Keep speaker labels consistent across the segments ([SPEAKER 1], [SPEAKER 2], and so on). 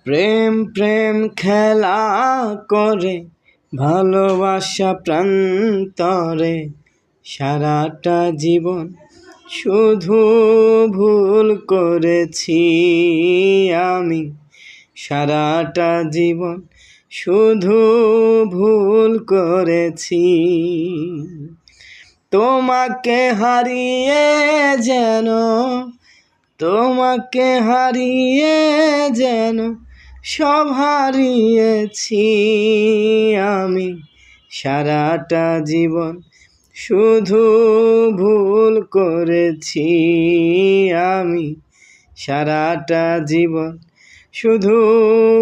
[SPEAKER 1] প্রেম প্রেম খেলা করে ভালোবাসা প্রান্তরে সারাটা জীবন শুধু ভুল করেছি আমি। সারাটা জীবন শুধু ভুল করেছি। তোমাকে হারিয়ে যেন তোমাকে হারিয়ে যেন সব হারিয়েছি আমি। সারাটা জীবন শুধু ভুল করেছি আমি। সারাটা জীবন শুধু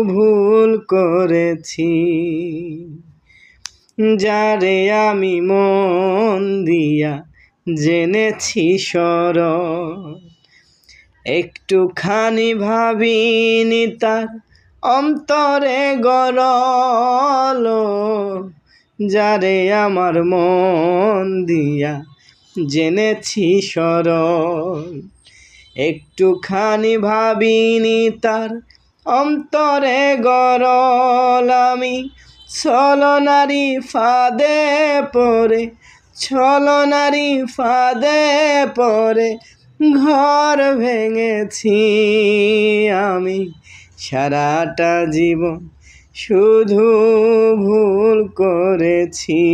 [SPEAKER 1] ভুল করেছি। যারে আমি মন দিয়া জেনেছি সরল, একটুখানি ভাবিনি তার অন্তরে গরল। যারে আমার মন দিয়া জেনেছি সরল, একটুখানি ভাবিনি তার অন্তরে গরল। আমি ছলনারি ফাঁদে পড়ে, ছলনারি ফাঁদে পড়ে ঘর ভেঙেছি আমি। সারাটা জীবন শুধু ভুল করেছি।